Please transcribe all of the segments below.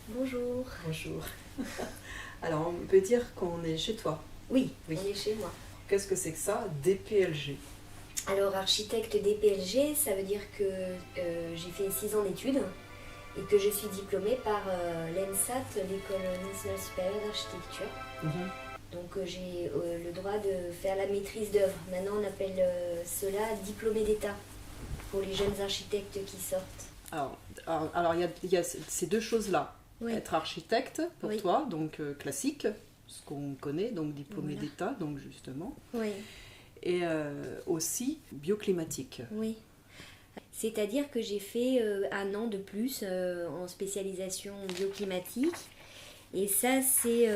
Bonjour. Bonjour. Alors, on peut dire qu'on est chez toi. Oui, Oui. on est chez moi. Qu'est-ce que c'est que ça, DPLG? Alors, architecte DPLG, ça veut dire que j'ai fait 6 ans d'études et que je suis diplômée par l'ENSAT, l'École nationale supérieure d'architecture. Mhm. Donc, j'ai le droit de faire la maîtrise d'œuvre. Maintenant, on appelle cela diplômé d'État pour les jeunes architectes qui sortent. Alors, il y a ces deux choses-là. Oui. Être architecte, pour Oui. toi, donc classique, ce qu'on connaît, donc diplômé Voilà. d'État, donc justement. Oui, Et aussi bioclimatique. oui. C'est-à-dire que j'ai fait 1 an de plus en spécialisation bioclimatique. Et ça, c'est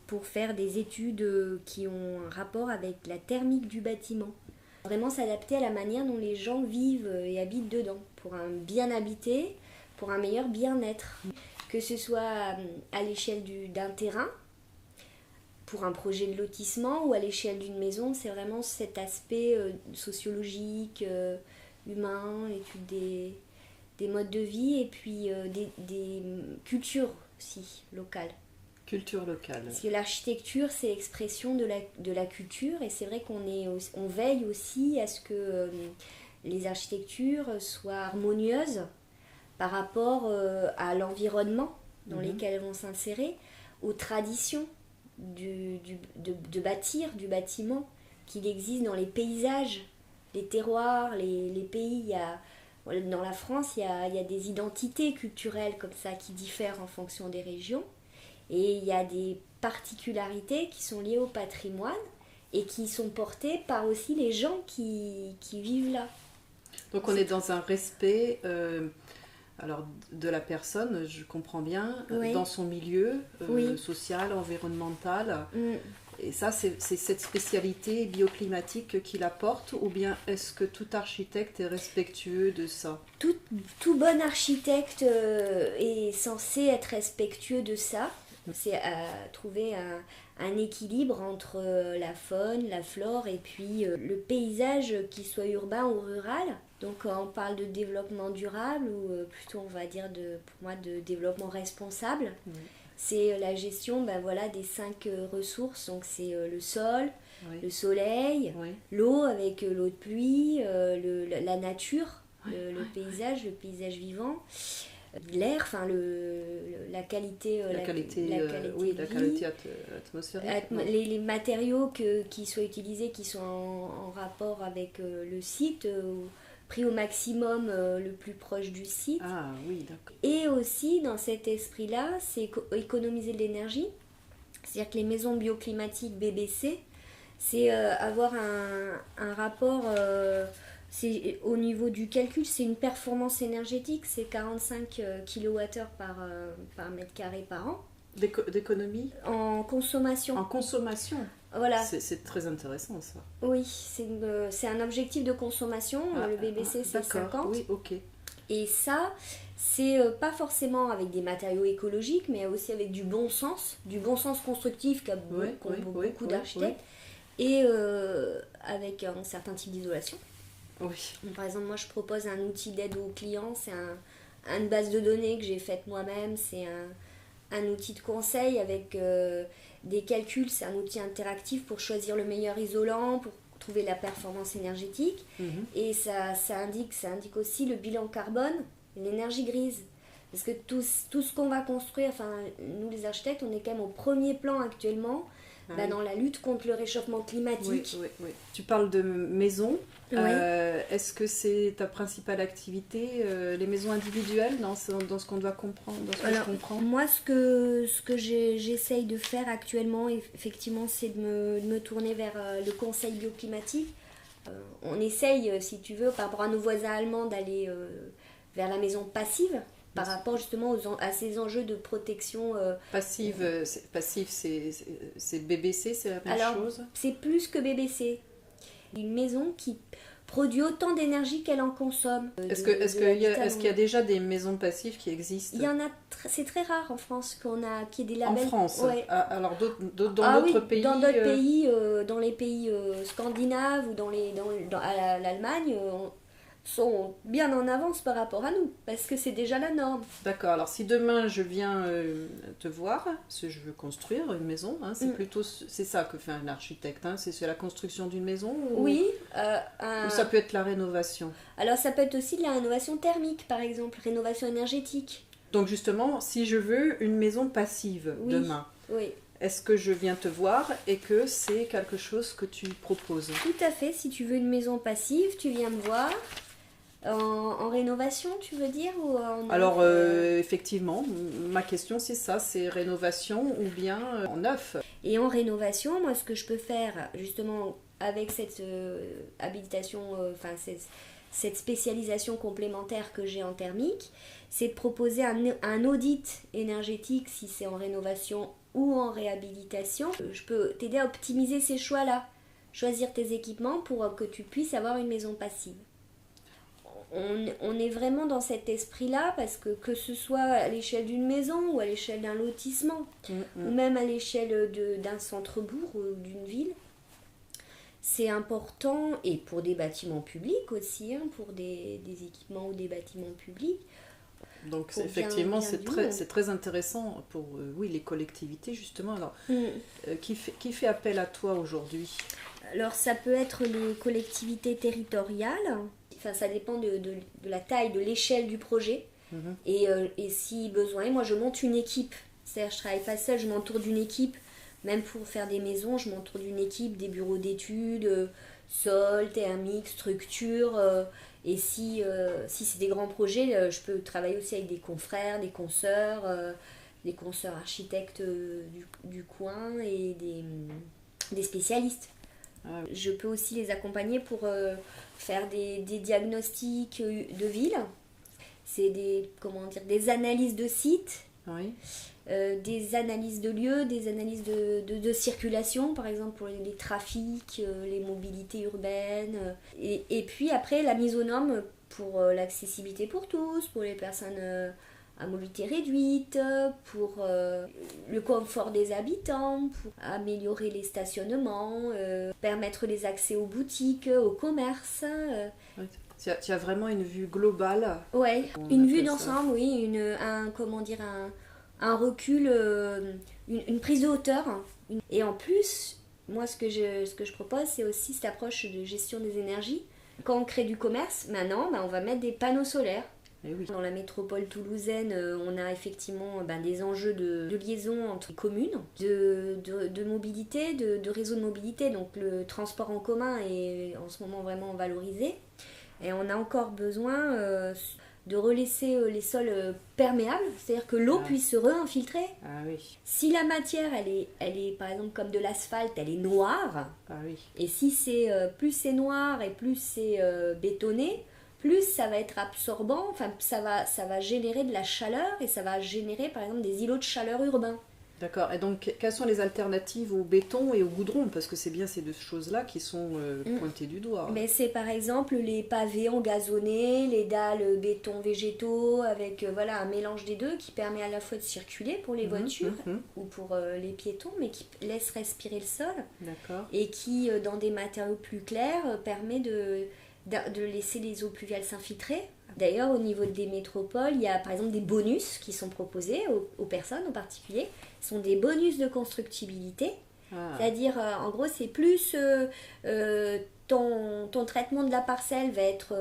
pour faire des études qui ont un rapport avec la thermique du bâtiment. Vraiment s'adapter à la manière dont les gens vivent et habitent dedans, pour un bien habité, pour un meilleur bien-être. Que ce soit à l'échelle d'un terrain, pour un projet de lotissement, ou à l'échelle d'une maison, c'est vraiment cet aspect sociologique, humain, étude des modes de vie et puis des cultures aussi locales. Culture locale. Parce que l'architecture, c'est l'expression de la culture et c'est vrai on veille aussi à ce que les architectures soient harmonieuses par rapport à l'environnement dans lequel elles vont s'insérer, aux traditions de bâtir, du bâtiment, qu'il existe dans les paysages, les terroirs, les pays. Dans la France, il y a des identités culturelles comme ça qui diffèrent en fonction des régions. Et il y a des particularités qui sont liées au patrimoine et qui sont portées par aussi les gens qui vivent là. Donc on est dans un respect alors, de la personne, je comprends bien, Oui. dans son milieu Oui. social, environnemental. Mm. Et ça, c'est cette spécialité bioclimatique qui l'apporte, ou bien est-ce que tout architecte est respectueux de ça? Tout bon architecte est censé être respectueux de ça. C'est trouver un équilibre entre la faune, la flore et puis le paysage, qu'il soit urbain ou rural. Donc on parle de développement durable ou plutôt on va dire pour moi de développement responsable. Oui. C'est la gestion des 5 ressources. Donc c'est le sol, Oui. le soleil, Oui. l'eau avec l'eau de pluie, la nature, Oui, le paysage vivant, l'air, enfin la qualité, La qualité de vie, qualité atmosphérique. les matériaux qui soient utilisés, qui sont en rapport avec le site, pris au maximum le plus proche du site. Ah oui, d'accord. Et aussi, dans cet esprit-là, c'est économiser de l'énergie. C'est-à-dire que les maisons bioclimatiques BBC, c'est avoir un rapport, au niveau du calcul, c'est une performance énergétique, c'est 45 kWh par mètre carré par an. D'économie En consommation. en consommation. Voilà. C'est très intéressant ça. Oui, c'est un objectif de consommation. Le BBC, c'est d'accord. 50. Oui, ok. Et ça, c'est pas forcément avec des matériaux écologiques, mais aussi avec du bon sens constructif qu'ont beaucoup d'architectes, et avec un certain type d'isolation. Oui. Donc, par exemple, moi je propose un outil d'aide aux clients, c'est une base de données que j'ai faite moi-même, c'est un outil de conseil avec des calculs, c'est un outil interactif pour choisir le meilleur isolant, pour trouver la performance énergétique. Et ça indique aussi le bilan carbone, l'énergie grise. Parce que tout ce qu'on va construire, enfin nous les architectes, on est quand même au premier plan actuellement dans la lutte contre le réchauffement climatique. Oui. Tu parles de maisons. Oui. Est-ce que c'est ta principale activité, les maisons individuelles, dans ce qu'on doit comprendre, dans ce que je comprends? Moi, ce que j'essaye de faire actuellement, effectivement, c'est de me tourner vers le conseil bioclimatique. On essaye, si tu veux, par rapport à nos voisins allemands, d'aller vers la maison passive, par rapport justement à ces enjeux de protection. Passive, c'est BBC, c'est la même chose? C'est plus que BBC. Une maison qui produit autant d'énergie qu'elle en consomme. Est-ce qu'il y a déjà des maisons passives qui existent? Il y en a, c'est très rare en France qu'il y ait des labels. En France? Ouais. Alors dans d'autres pays? Dans d'autres pays, dans les pays scandinaves ou à l'Allemagne, sont bien en avance par rapport à nous, parce que c'est déjà la norme. D'accord, alors si demain je viens te voir, parce que je veux construire une maison, hein, c'est ça que fait un architecte, hein, c'est la construction d'une maison Oui. Ou ça peut être la rénovation. Alors ça peut être aussi de la rénovation thermique, par exemple, rénovation énergétique. Donc justement, si je veux une maison passive demain, oui. Est-ce que je viens te voir et que c'est quelque chose que tu proposes? Tout à fait, si tu veux une maison passive, tu viens me voir. En rénovation, tu veux dire ou en Alors, effectivement, ma question c'est ça, c'est rénovation ou bien en neuf. Et en rénovation, moi ce que je peux faire justement avec cette habilitation, cette spécialisation complémentaire que j'ai en thermique, c'est de proposer un audit énergétique si c'est en rénovation ou en réhabilitation. Je peux t'aider à optimiser ces choix-là, choisir tes équipements pour que tu puisses avoir une maison passive. On est vraiment dans cet esprit-là parce que ce soit à l'échelle d'une maison ou à l'échelle d'un lotissement ou même à l'échelle d'un centre-bourg ou d'une ville, c'est important, et pour des bâtiments publics aussi, hein, pour des équipements ou des bâtiments publics. Donc effectivement, c'est très intéressant pour les collectivités justement. Alors, qui fait appel à toi aujourd'hui? Alors ça peut être les collectivités territoriales. Enfin, ça dépend de la taille, de l'échelle du projet. Et si besoin, moi je monte une équipe. C'est-à-dire je travaille pas seule, je m'entoure d'une équipe. Même pour faire des maisons, je m'entoure d'une équipe, des bureaux d'études, sol, thermique, structure. Et si c'est des grands projets, je peux travailler aussi avec des confrères, des consoeurs architectes du coin et des spécialistes. Je peux aussi les accompagner pour faire des diagnostics de ville. C'est des analyses de sites, des analyses de lieux, des analyses de circulation, par exemple pour les trafics, les mobilités urbaines. Et puis après, la mise aux normes pour l'accessibilité pour tous, pour les personnes à mobilité réduite, pour le confort des habitants, pour améliorer les stationnements, permettre les accès aux boutiques, aux commerces. Tu as vraiment une vue globale. Ouais, une vue d'ensemble, oui, un recul, une prise de hauteur. Et en plus, moi ce que je propose, c'est aussi cette approche de gestion des énergies. Quand on crée du commerce, maintenant, on va mettre des panneaux solaires. Dans la métropole toulousaine, on a effectivement des enjeux de liaison entre les communes, de mobilité, de réseau de mobilité. Donc le transport en commun est en ce moment vraiment valorisé. Et on a encore besoin de relaisser les sols perméables, c'est-à-dire que l'eau puisse se réinfiltrer. Si la matière, elle est par exemple comme de l'asphalte, elle est noire, et si plus c'est noir et plus c'est bétonné, plus ça va être absorbant, enfin ça va générer de la chaleur et ça va générer par exemple des îlots de chaleur urbains. D'accord, et donc quelles sont les alternatives au béton et au goudron? Parce que c'est bien ces deux choses-là qui sont pointées du doigt. Mais c'est par exemple les pavés engazonnés, les dalles béton végétaux, avec un mélange des deux qui permet à la fois de circuler pour les voitures ou pour les piétons, mais qui laisse respirer le sol. D'accord. Et qui, dans des matériaux plus clairs, permet de laisser les eaux pluviales s'infiltrer. D'ailleurs, au niveau des métropoles, il y a par exemple des bonus qui sont proposés aux personnes en particulier. Ce sont des bonus de constructibilité. C'est-à-dire, en gros, c'est plus ton traitement de la parcelle va être,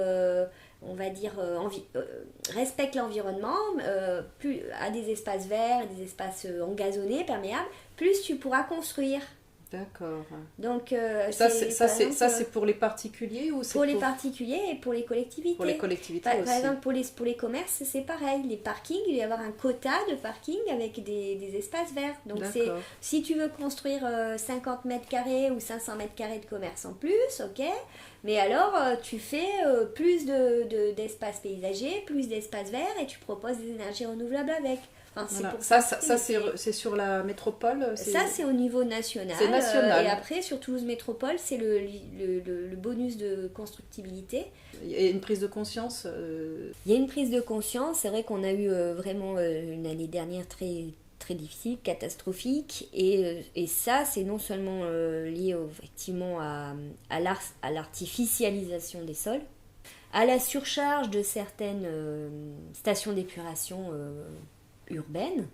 respecte l'environnement, plus à des espaces verts, des espaces engazonnés, perméables, plus tu pourras construire. D'accord. Donc, ça, c'est pour les particuliers ou c'est pour les particuliers et pour les collectivités. Pour les collectivités aussi. Par exemple, pour les commerces, c'est pareil. Les parkings, il va y avoir un quota de parking avec des espaces verts. Donc, si tu veux construire 50 mètres carrés ou 500 mètres carrés de commerce en plus, ok. Mais alors, tu fais plus d'espaces paysagers, plus d'espaces verts et tu proposes des énergies renouvelables avec. Voilà. C'est sur la métropole. Ça, c'est au niveau national. C'est national. Et après, sur Toulouse Métropole, c'est le bonus de constructibilité. Il y a une prise de conscience Il y a une prise de conscience. C'est vrai qu'on a eu vraiment une année dernière très, très difficile, catastrophique. Et ça, c'est non seulement lié effectivement à l'artificialisation des sols, à la surcharge de certaines stations d'épuration urbaines,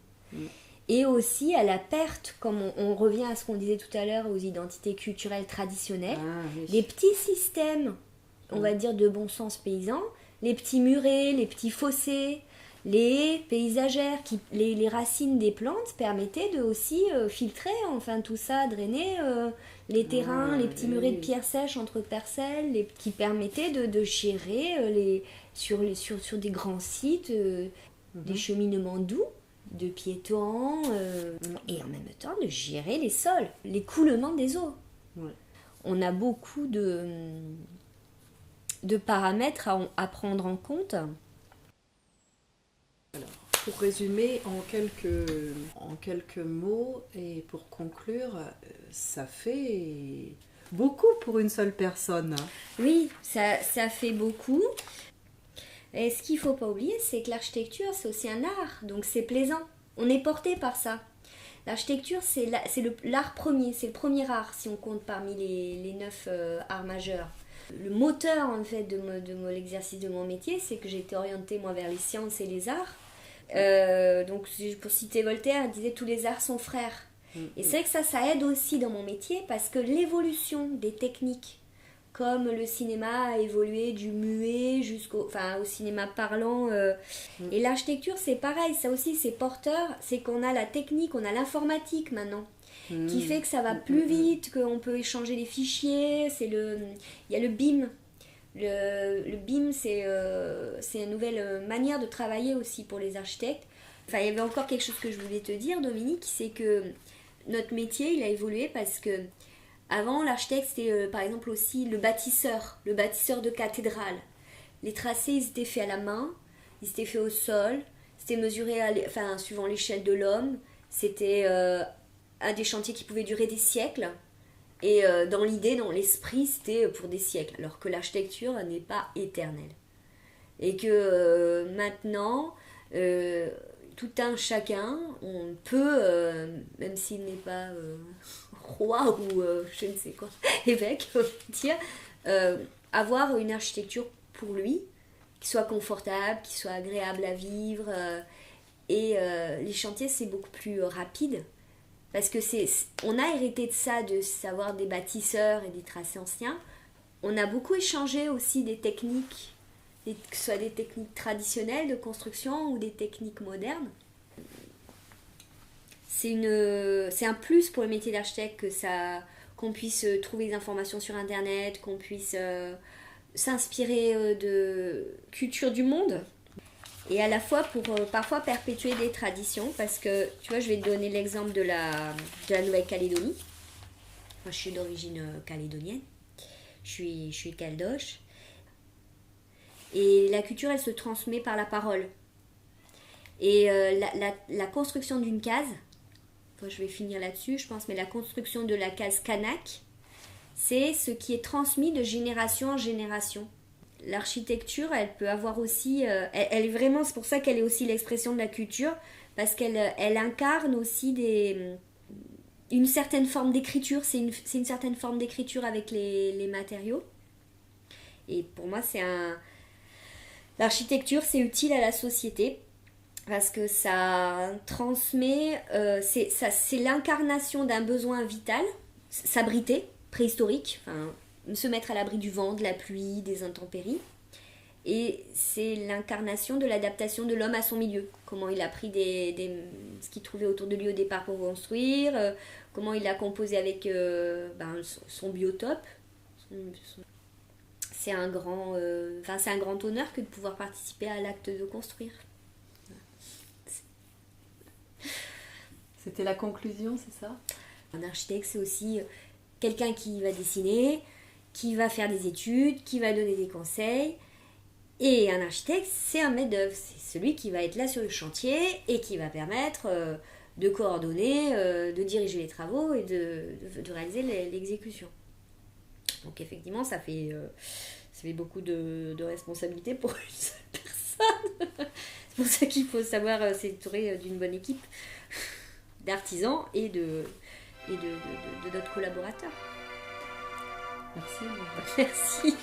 et aussi à la perte, comme on revient à ce qu'on disait tout à l'heure, aux identités culturelles traditionnelles, les petits systèmes, on va dire, de bon sens paysan, les petits murets, les petits fossés, les haies paysagères, les racines des plantes permettaient de aussi filtrer, enfin tout ça, drainer les terrains, les petits murets de pierre sèche entre parcelles, qui permettaient de gérer sur des grands sites des cheminements doux de piétons et en même temps de gérer les sols, l'écoulement des eaux. On a beaucoup de paramètres à prendre en compte. Alors, pour résumer en quelques mots et pour conclure, ça fait beaucoup pour une seule personne. Oui, ça fait beaucoup. Et ce qu'il ne faut pas oublier, c'est que l'architecture, c'est aussi un art, donc c'est plaisant. On est porté par ça. L'architecture, c'est l'art premier, c'est le premier art, si on compte parmi les 9 arts majeurs. Le moteur, en fait, de l'exercice de mon métier, c'est que j'ai été orientée, moi, vers les sciences et les arts. Donc, pour citer Voltaire, il disait « tous les arts sont frères ». Et c'est vrai que ça aide aussi dans mon métier, parce que l'évolution des techniques, comme le cinéma a évolué du muet au cinéma parlant. Et l'architecture, c'est pareil, ça aussi, c'est porteur, c'est qu'on a la technique, on a l'informatique maintenant, qui fait que ça va plus vite, qu'on peut échanger les fichiers. Il y a le BIM. Le BIM, c'est une nouvelle manière de travailler aussi pour les architectes. Enfin, il y avait encore quelque chose que je voulais te dire, Dominique, c'est que notre métier, il a évolué parce que avant, l'architecte, c'était par exemple aussi le bâtisseur de cathédrale. Les tracés, ils étaient faits à la main, ils étaient faits au sol, c'était mesuré suivant l'échelle de l'homme. C'était un des chantiers qui pouvait durer des siècles. Et dans l'idée, dans l'esprit, c'était pour des siècles. Alors que l'architecture n'est pas éternelle. Et que maintenant, tout un chacun, on peut, même s'il n'est pas roi ou je ne sais quoi, évêque, on va dire, avoir une architecture pour lui, qui soit confortable, qui soit agréable à vivre. Et les chantiers, c'est beaucoup plus rapide. Parce que on a hérité de ça, de savoir des bâtisseurs et des tracés anciens. On a beaucoup échangé aussi des techniques, que ce soit des techniques traditionnelles de construction ou des techniques modernes. C'est un plus pour le métier d'architecte qu'on puisse trouver des informations sur Internet, qu'on puisse s'inspirer de culture du monde. Et à la fois pour parfois perpétuer des traditions, parce que, tu vois, je vais te donner l'exemple de la Nouvelle-Calédonie. Moi, je suis d'origine calédonienne. Je suis caldoche. Et la culture, elle se transmet par la parole. Et la construction d'une case, je vais finir là-dessus, je pense, mais la construction de la case Kanak, c'est ce qui est transmis de génération en génération. L'architecture, elle peut avoir aussi, elle est vraiment, c'est pour ça qu'elle est aussi l'expression de la culture, parce qu'elle incarne aussi une certaine forme d'écriture, c'est une certaine forme d'écriture avec les matériaux. Et pour moi, l'architecture, c'est utile à la société, parce que ça transmet, c'est l'incarnation d'un besoin vital, s'abriter, préhistorique, se mettre à l'abri du vent, de la pluie, des intempéries. Et c'est l'incarnation de l'adaptation de l'homme à son milieu. Comment il a pris ce qu'il trouvait autour de lui au départ pour construire, comment il a composé avec son biotope. C'est un grand honneur que de pouvoir participer à l'acte de construire. C'était la conclusion, c'est ça ? Un architecte, c'est aussi quelqu'un qui va dessiner, qui va faire des études, qui va donner des conseils. Et un architecte, c'est un maître d'œuvre. C'est celui qui va être là sur le chantier et qui va permettre de coordonner, de diriger les travaux et de réaliser l'exécution. Donc effectivement, ça fait beaucoup de responsabilités pour une seule personne. C'est pour ça qu'il faut savoir s'entourer d'une bonne équipe d'artisans et de d'autres collaborateurs. Merci. Merci.